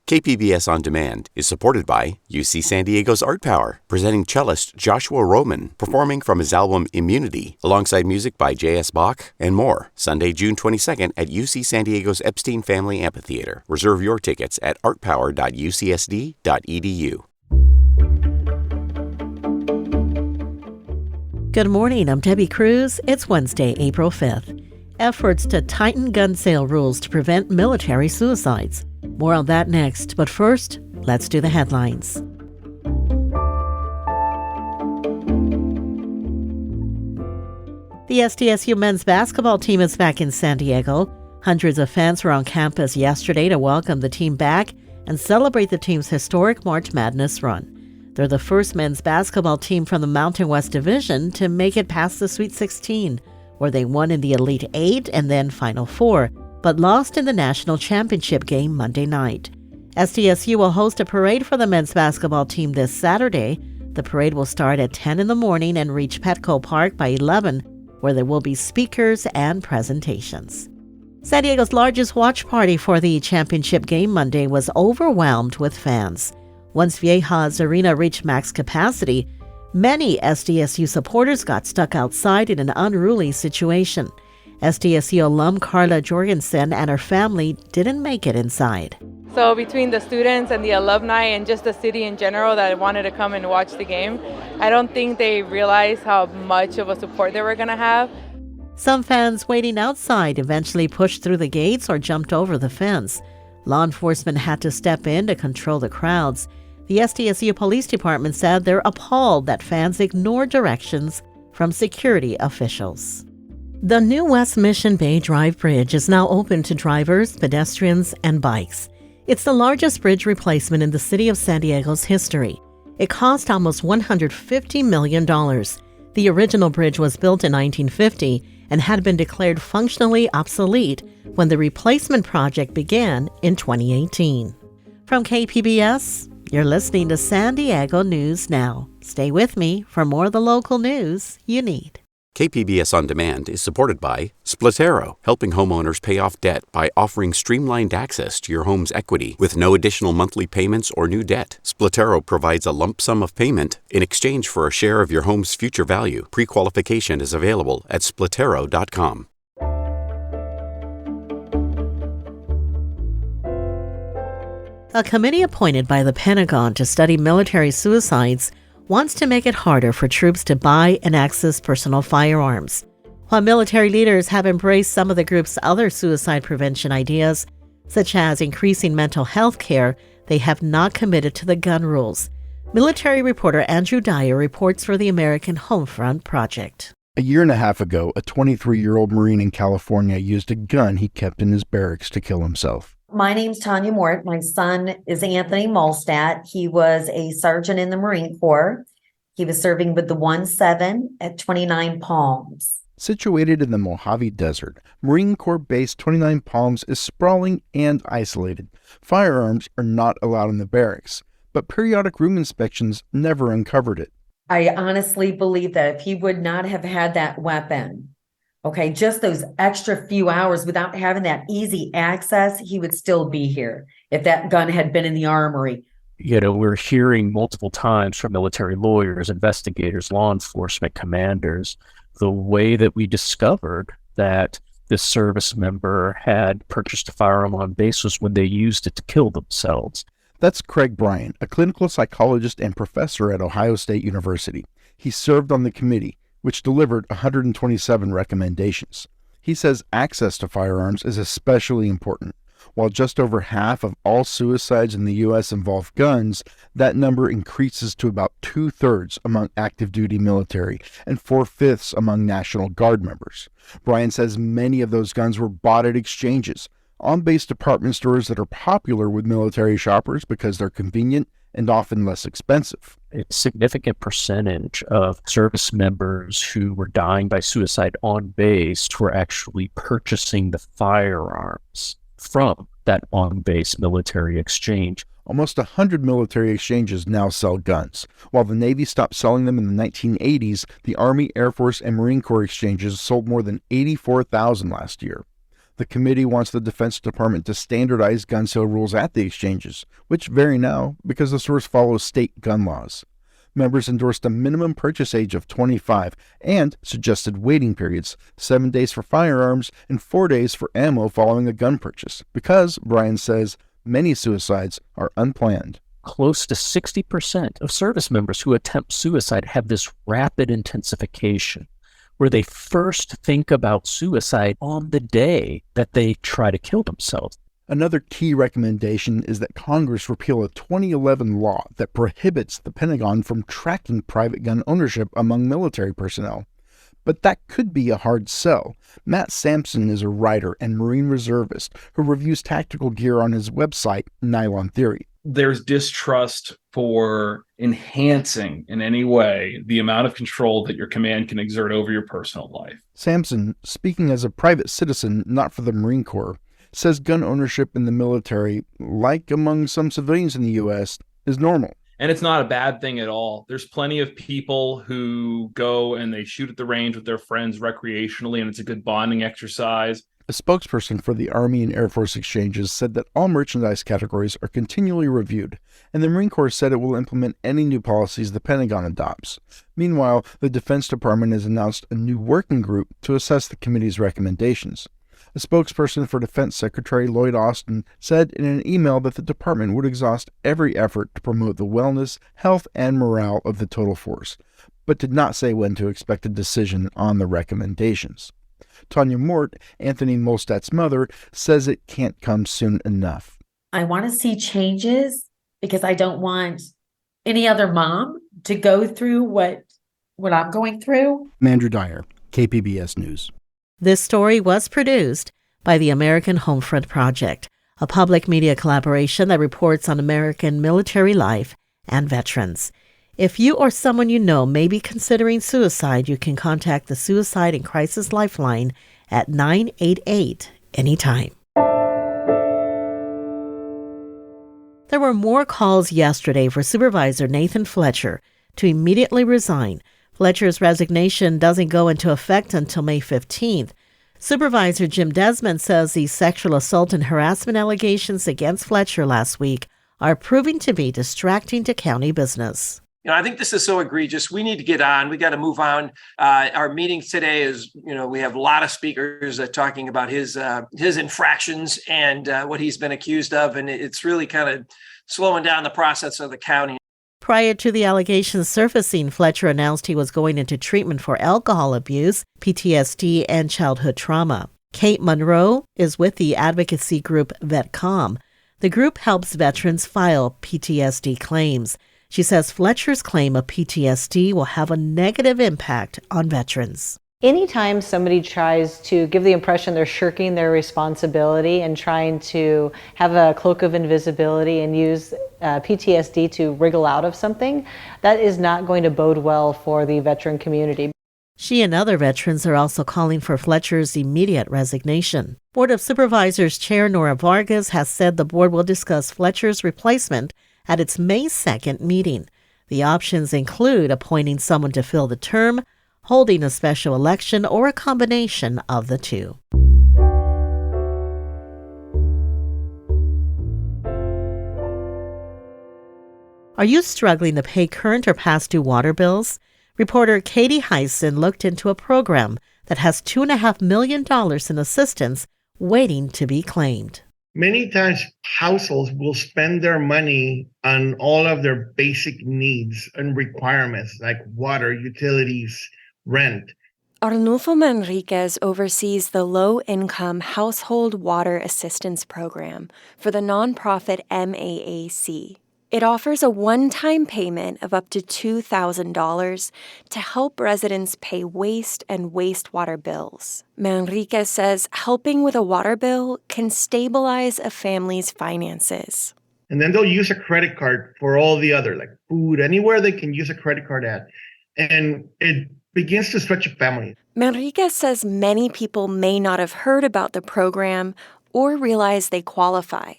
KPBS On Demand is supported by UC San Diego's Art Power, presenting cellist Joshua Roman, performing from his album Immunity, alongside music by J.S. Bach and more. Sunday, June 22nd at UC San Diego's Epstein Family Amphitheater. Reserve your tickets at artpower.ucsd.edu. Good morning, I'm Debbie Cruz. It's Wednesday, April 5th. Efforts to tighten gun sale rules to prevent military suicides. More on that next, but first, let's do the headlines. The SDSU men's basketball team is back in San Diego. Hundreds of fans were on campus yesterday to welcome the team back and celebrate the team's historic March Madness run. They're the first men's basketball team from the Mountain West Division to make it past the Sweet 16, where they won in the Elite Eight and then Final Four, but lost in the national championship game Monday night. SDSU will host a parade for the men's basketball team this Saturday. The parade will start at 10 in the morning and reach Petco Park by 11, where there will be speakers and presentations. San Diego's largest watch party for the championship game Monday was overwhelmed with fans. Once Viejas Arena reached max capacity, many SDSU supporters got stuck outside in an unruly situation. SDSU alum Carla Jorgensen and her family didn't make it inside. So between the students and the alumni and just the city in general that wanted to come and watch the game, I don't think they realized how much of a support they were going to have. Some fans waiting outside eventually pushed through the gates or jumped over the fence. Law enforcement had to step in to control the crowds. The SDSU Police Department said they're appalled that fans ignored directions from security officials. The new West Mission Bay Drive Bridge is now open to drivers, pedestrians, and bikes. It's the largest bridge replacement in the city of San Diego's history. It cost almost $150 million. The original bridge was built in 1950 and had been declared functionally obsolete when the replacement project began in 2018. From KPBS, you're listening to San Diego News Now. Stay with me for more of the local news you need. KPBS On Demand is supported by Splatero, helping homeowners pay off debt by offering streamlined access to your home's equity with no additional monthly payments or new debt. Splatero provides a lump sum of payment in exchange for a share of your home's future value. Pre-qualification is available at splatero.com. A committee appointed by the Pentagon to study military suicides wants to make it harder for troops to buy and access personal firearms. While military leaders have embraced some of the group's other suicide prevention ideas, such as increasing mental health care, they have not committed to the gun rules. Military reporter Andrew Dyer reports for the American Homefront Project. A year and a half ago, a 23-year-old Marine in California used a gun he kept in his barracks to kill himself. My name's Tanya Mort. My son is Anthony Molstat. He was a sergeant in the Marine Corps. He was serving with the 1-7 at 29 Palms. Situated in the Mojave Desert, Marine Corps Base 29 Palms is sprawling and isolated. Firearms are not allowed in the barracks, but periodic room inspections never uncovered it. I honestly believe that if he would not have had that weapon, just those extra few hours without having that easy access, he would still be here if that gun had been in the armory. We're hearing multiple times from military lawyers, investigators, law enforcement commanders, the way that we discovered that this service member had purchased a firearm on base was when they used it to kill themselves. That's Craig Bryan, a clinical psychologist and professor at Ohio State University. He served on the committee, which delivered 127 recommendations. He says access to firearms is especially important. While just over half of all suicides in the U.S. involve guns, that number increases to about 2/3 among active duty military and 4/5 among National Guard members. Bryan says many of those guns were bought at exchanges, on-base department stores that are popular with military shoppers because they're convenient and often less expensive. A significant percentage of service members who were dying by suicide on base were actually purchasing the firearms from that on-base military exchange. Almost 100 military exchanges now sell guns. While the Navy stopped selling them in the 1980s, the Army, Air Force, and Marine Corps exchanges sold more than 84,000 last year. The committee wants the Defense Department to standardize gun sale rules at the exchanges, which vary now because the source follows state gun laws. Members endorsed a minimum purchase age of 25 and suggested waiting periods, 7 days for firearms and 4 days for ammo following a gun purchase, because, Brian says, many suicides are unplanned. Close to 60% of service members who attempt suicide have this rapid intensification, where they first think about suicide on the day that they try to kill themselves. Another key recommendation is that Congress repeal a 2011 law that prohibits the Pentagon from tracking private gun ownership among military personnel. But that could be a hard sell. Matt Sampson is a writer and Marine reservist who reviews tactical gear on his website, Nylon Theory. There's distrust for enhancing in any way the amount of control that your command can exert over your personal life. Sampson, speaking as a private citizen, not for the Marine Corps, says gun ownership in the military, like among some civilians in the U.S., is normal. And it's not a bad thing at all. There's plenty of people who go and they shoot at the range with their friends recreationally, and it's a good bonding exercise. A spokesperson for the Army and Air Force exchanges said that all merchandise categories are continually reviewed, and the Marine Corps said it will implement any new policies the Pentagon adopts. Meanwhile, the Defense Department has announced a new working group to assess the committee's recommendations. A spokesperson for Defense Secretary Lloyd Austin said in an email that the department would exhaust every effort to promote the wellness, health, and morale of the total force, but did not say when to expect a decision on the recommendations. Tanya Mort, Anthony Molstad's mother, says it can't come soon enough. I want to see changes because I don't want any other mom to go through what I'm going through. Andrew Dyer, KPBS News. This story was produced by the American Homefront Project, a public media collaboration that reports on American military life and veterans. If you or someone you know may be considering suicide, you can contact the Suicide and Crisis Lifeline at 988 anytime. There were more calls yesterday for Supervisor Nathan Fletcher to immediately resign. Fletcher's resignation doesn't go into effect until May 15th. Supervisor Jim Desmond says the sexual assault and harassment allegations against Fletcher last week are proving to be distracting to county business. I think this is so egregious. We need to get on. We got to move on. Our meeting today is, we have a lot of speakers talking about his infractions and what he's been accused of. And it's really kind of slowing down the process of the county. Prior to the allegations surfacing, Fletcher announced he was going into treatment for alcohol abuse, PTSD, and childhood trauma. Kate Monroe is with the advocacy group VetCom. The group helps veterans file PTSD claims. She says Fletcher's claim of PTSD will have a negative impact on veterans. Anytime somebody tries to give the impression they're shirking their responsibility and trying to have a cloak of invisibility and use PTSD to wriggle out of something, that is not going to bode well for the veteran community. She and other veterans are also calling for Fletcher's immediate resignation. Board of Supervisors Chair Nora Vargas has said the board will discuss Fletcher's replacement at its May 2nd meeting. The options include appointing someone to fill the term, holding a special election, or a combination of the two. Are you struggling to pay current or past due water bills? Reporter Katie Heisen looked into a program that has $2.5 million in assistance waiting to be claimed. Many times households will spend their money on all of their basic needs and requirements like water, utilities, rent. Arnulfo Manriquez oversees the Low-Income Household Water Assistance Program for the nonprofit MAAC. It offers a one-time payment of up to $2,000 to help residents pay waste and wastewater bills. Manriquez says helping with a water bill can stabilize a family's finances. And then they'll use a credit card for all the other, like food, anywhere they can use a credit card at. And it begins to stretch a family. Manriquez says many people may not have heard about the program or realize they qualify.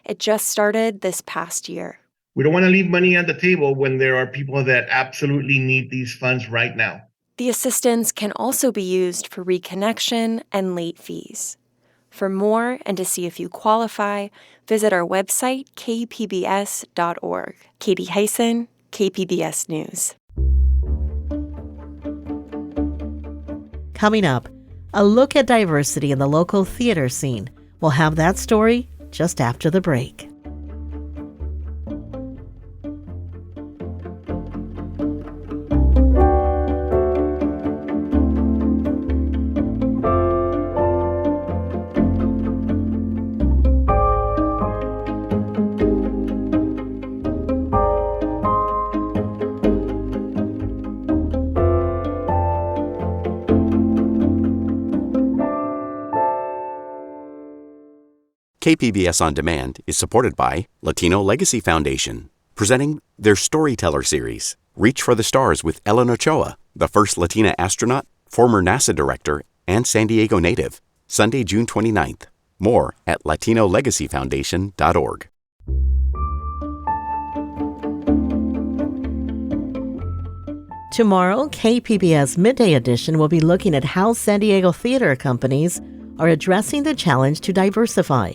It just started this past year. We don't want to leave money on the table when there are people that absolutely need these funds right now. The assistance can also be used for reconnection and late fees. For more and to see if you qualify, visit our website, kpbs.org. Katie Hyson, KPBS News. Coming up, a look at diversity in the local theater scene. We'll have that story just after the break. KPBS On Demand is supported by Latino Legacy Foundation, presenting their Storyteller series, Reach for the Stars with Ellen Ochoa, the first Latina astronaut, former NASA director, and San Diego native, Sunday, June 29th. More at latinolegacyfoundation.org. Tomorrow, KPBS Midday Edition will be looking at how San Diego theater companies are addressing the challenge to diversify.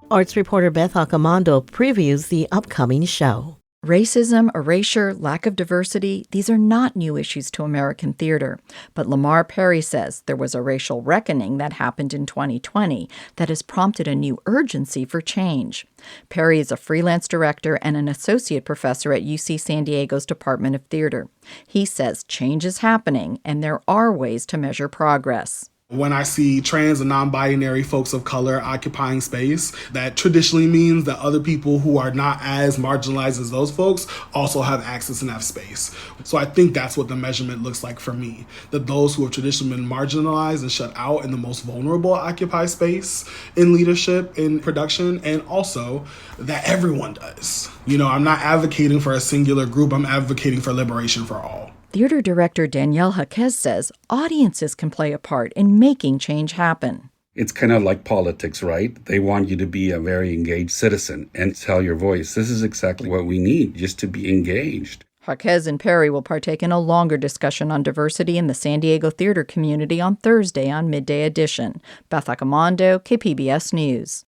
Arts reporter Beth Accomando previews the upcoming show. Racism, erasure, lack of diversity, these are not new issues to American theater. But Lamar Perry says there was a racial reckoning that happened in 2020 that has prompted a new urgency for change. Perry is a freelance director and an associate professor at UC San Diego's Department of Theater. He says change is happening and there are ways to measure progress. When I see trans and non-binary folks of color occupying space, that traditionally means that other people who are not as marginalized as those folks also have access in that space. So I think that's what the measurement looks like for me, that those who have traditionally been marginalized and shut out and the most vulnerable occupy space in leadership, in production, and also that everyone does. You know, I'm not advocating for a singular group, I'm advocating for liberation for all. Theater director Danielle Jaquez says audiences can play a part in making change happen. It's kind of like politics, right? They want you to be a very engaged citizen and tell your voice. This is exactly what we need, just to be engaged. Jaquez and Perry will partake in a longer discussion on diversity in the San Diego theater community on Thursday on Midday Edition. Beth Accomando, KPBS News.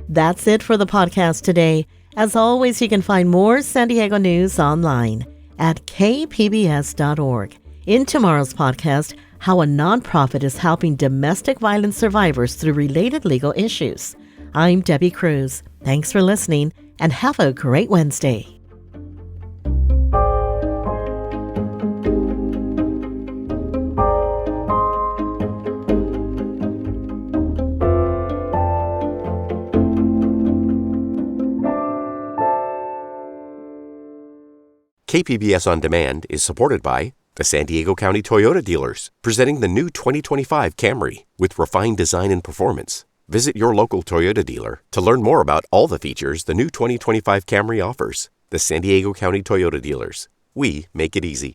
That's it for the podcast today. As always, you can find more San Diego news online at kpbs.org. In tomorrow's podcast, how a nonprofit is helping domestic violence survivors through related legal issues. I'm Debbie Cruz. Thanks for listening and have a great Wednesday. KPBS On Demand is supported by the San Diego County Toyota dealers, presenting the new 2025 Camry with refined design and performance. Visit your local Toyota dealer to learn more about all the features the new 2025 Camry offers. The San Diego County Toyota dealers. We make it easy.